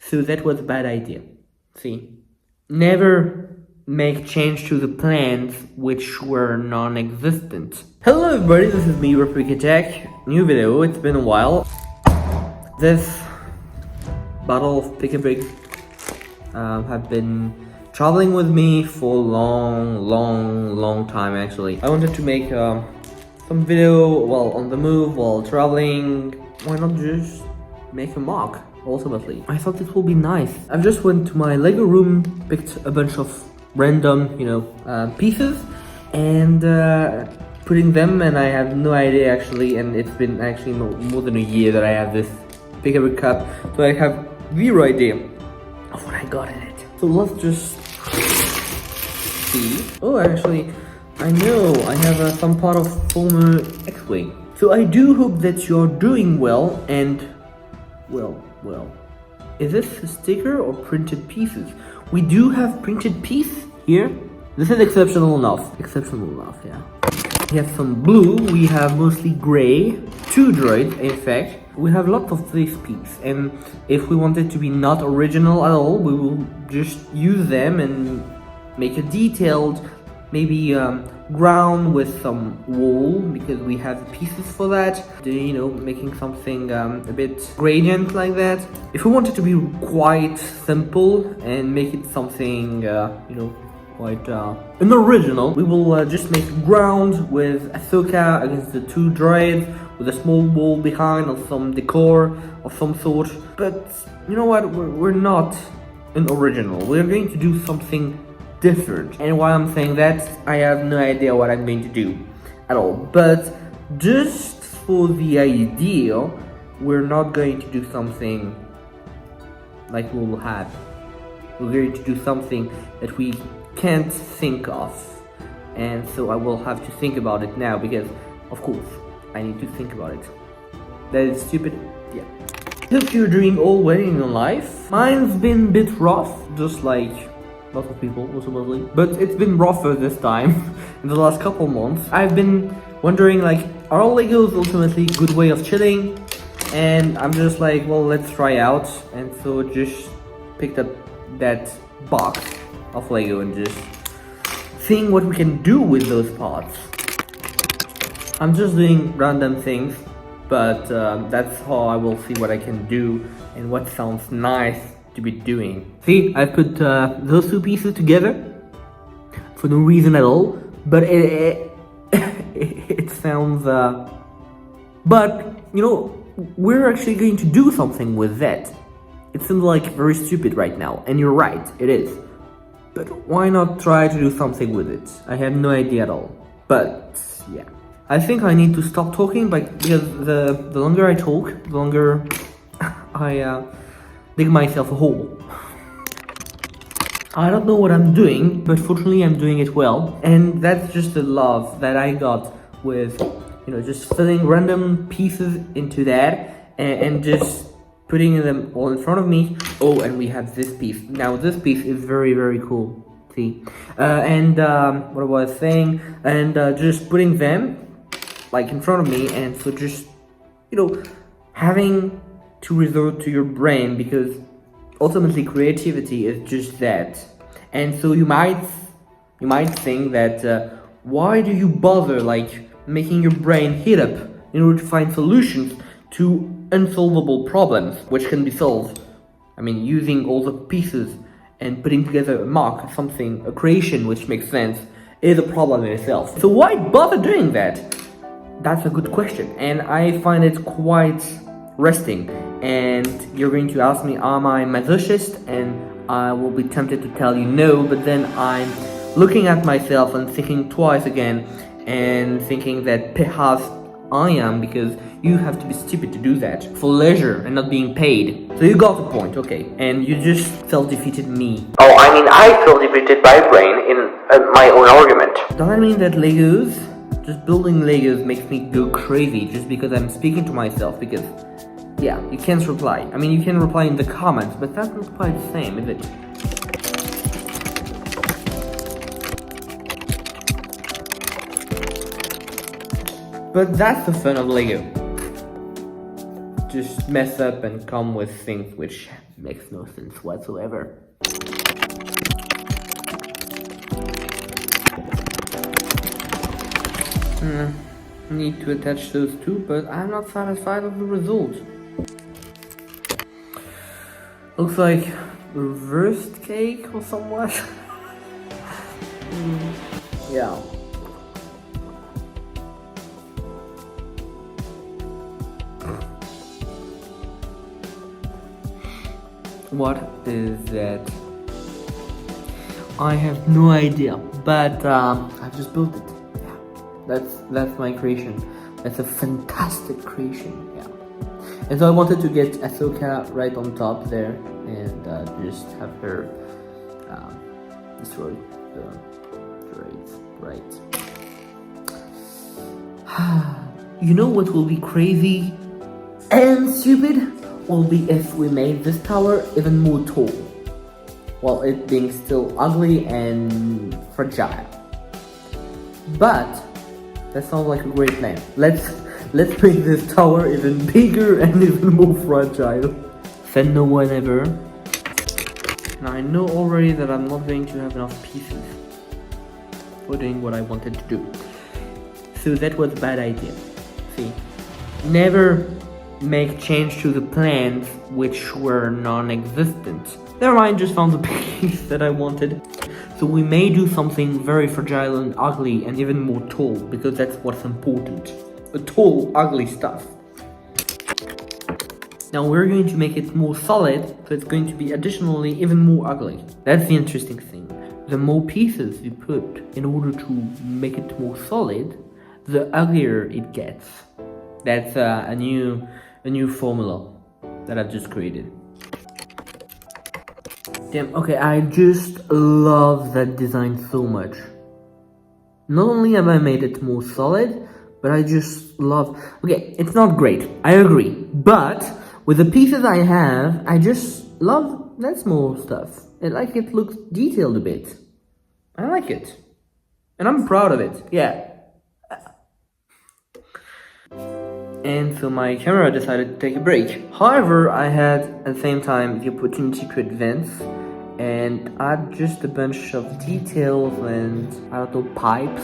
So that was a bad idea. See? Never make change to the plans which were non-existent. Hello everybody, this is me, Replica Tech. New video, it's been a while. This bottle of pick-a-pigs have been traveling with me for a long time actually. I wanted to make some video while on the move, while traveling. Why not just make a mock, ultimately? I thought it would be nice. I just went to my Lego room, picked a bunch of random, pieces, and putting them, and I have no idea actually, and it's been actually more than a year that I have this pick-a-pig cup, so I have zero idea of what I got in it. So let's just see. Oh, actually, I know I have some part of former X-Wing. So I do hope that you're doing well, and well. Is this a sticker or printed pieces? We do have printed piece here. This is exceptional enough. Yeah. We have some blue, we have mostly gray, 2 droids in fact. We have lots of this piece, and if we want it to be not original at all, we will just use them and make a detailed, maybe ground with some wool, because we have pieces for that. Making something a bit gradient like that. If we want it to be quite simple and make it something, quite an original, we will just make ground with Ahsoka against the 2 droids, with a small wall behind or some decor of some sort. But you know what? We're not an original. We're going to do something different. And while I'm saying that, I have no idea what I'm going to do at all. But just for the idea, we're not going to do something like we'll have. We're going to do something that we can't think of. And so I will have to think about it now, because of course I need to think about it. That is stupid, yeah. Hope you're doing all well in your life. Mine's been a bit rough, just like lots of people, supposedly. But it's been rougher this time, in the last couple months. I've been wondering, like, are Legos ultimately a good way of chilling? And I'm just like, well, let's try out. And so just picked up that box of Lego and just seeing what we can do with those parts. I'm just doing random things, but that's how I will see what I can do and what sounds nice to be doing. See, I put those 2 pieces together for no reason at all, but it sounds but we're actually going to do something with that. It seems like very stupid right now, and you're right, it is. But why not try to do something with it? I have no idea at all. But yeah, I think I need to stop talking, because the longer I talk, the longer I dig myself a hole. I don't know what I'm doing, but fortunately I'm doing it well. And that's just the love that I got with, just filling random pieces into that and just putting them all in front of me. Oh, and we have this piece. Now this piece is very cool. See? What was I saying? And just putting them like in front of me, and so just, having to resort to your brain, because ultimately creativity is just that. And so you might think that why do you bother like making your brain heat up in order to find solutions to unsolvable problems which can be solved? I mean, using all the pieces and putting together a mock, a creation which makes sense, is a problem in itself. So why bother doing that? That's a good question, and I find it quite resting. And you're going to ask me, am I a masochist? And I will be tempted to tell you no, but then I'm looking at myself and thinking twice again, and thinking that perhaps I am, because you have to be stupid to do that for leisure and not being paid. So you got the point, okay? And you just self-defeated me. Oh, I mean, I self-defeated my brain in my own argument. Does that mean that just building Legos makes me go crazy just because I'm speaking to myself? Because, yeah, you can't reply. I mean, you can reply in the comments, but that's not quite the same, is it? But that's the fun of Lego. just mess up and come with things which makes no sense whatsoever. Need to attach those two, but I'm not satisfied with the result. Looks like reversed cake or somewhat. Yeah. What is that? I have no idea, but I've just built it. Yeah, that's my creation. That's a fantastic creation. Yeah, and so I wanted to get Ahsoka right on top there and just have her destroy the droids. Right. You know what will be crazy and stupid? Will be if we made this tower even more tall, while it being still ugly and fragile. But that sounds like a great plan. Let's make this tower even bigger and even more fragile. Send no one ever. Now I know already that I'm not going to have enough pieces for doing what I wanted to do. So that was a bad idea. See, never make change to the plans which were non-existent. Never mind, just found the piece that I wanted. So we may do something very fragile and ugly and even more tall, because that's what's important. The tall, ugly stuff. Now we're going to make it more solid, so it's going to be additionally even more ugly. That's the interesting thing. The more pieces you put in order to make it more solid, the uglier it gets. That's a new formula that I've just created. Damn, okay, I just love that design so much. Not only have I made it more solid, but I just love... Okay, it's not great, I agree. But with the pieces I have, I just love that small stuff. It looks detailed a bit. I like it. And I'm proud of it, yeah. And so my camera decided to take a break. However, I had at the same time the opportunity to advance and add just a bunch of details and, I don't know, pipes,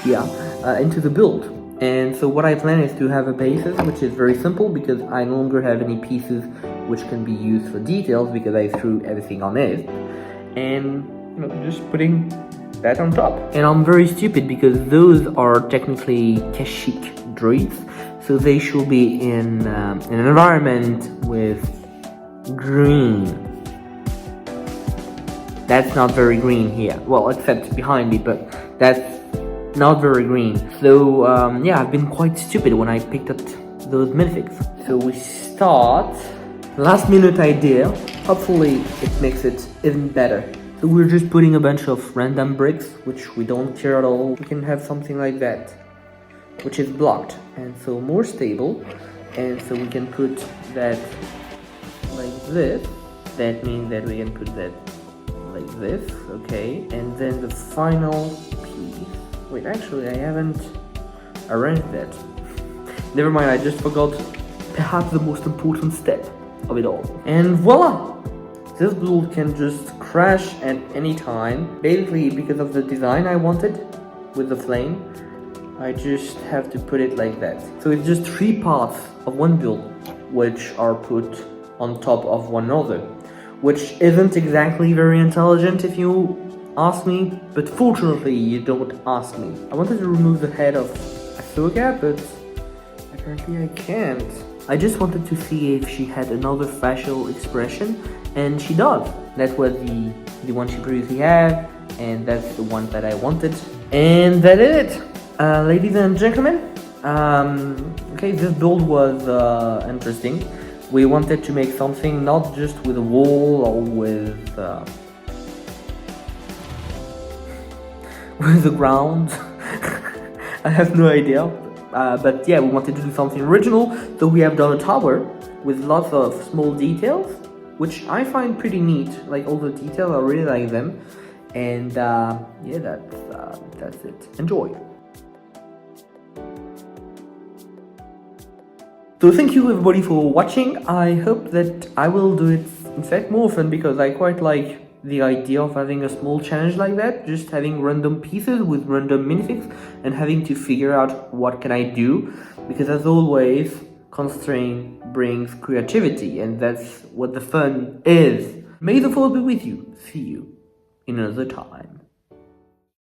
into the build. And so what I plan is to have a basis, which is very simple because I no longer have any pieces which can be used for details because I threw everything on it. And, just putting that on top. And I'm very stupid because those are technically Kashyyyk droids, so they should be in an environment with green. That's not very green here. Well, except behind me, but that's not very green. So I've been quite stupid when I picked up those minifigs. So we start. Last minute idea. Hopefully it makes it even better. So we're just putting a bunch of random bricks, which we don't care at all. We can have something like that, which is blocked and so more stable, and so we can put that like this. That means that we can put that like this, okay, and then the final piece. Wait, actually I haven't arranged that. Never mind, I just forgot perhaps the most important step of it all. And voila! This build can just crash at any time, basically because of the design I wanted with the flame. I just have to put it like that. So it's just 3 parts of one build which are put on top of one another, which isn't exactly very intelligent if you ask me, but fortunately you don't ask me. I wanted to remove the head of Ahsoka, but apparently I can't. I just wanted to see if she had another facial expression, and she does. That was the one she previously had, and that's the one that I wanted. And that is it. Ladies and gentlemen, okay, this build was interesting. We wanted to make something not just with a wall or with the ground. I have no idea, but yeah, we wanted to do something original, so we have done a tower with lots of small details, which I find pretty neat. Like all the details, I really like them, and yeah, that's it. Enjoy. So thank you everybody for watching. I hope that I will do it in fact more often, because I quite like the idea of having a small challenge like that, just having random pieces with random minifigs and having to figure out what can I do, because as always, constraint brings creativity, and that's what the fun is. May the force be with you. See you in another time.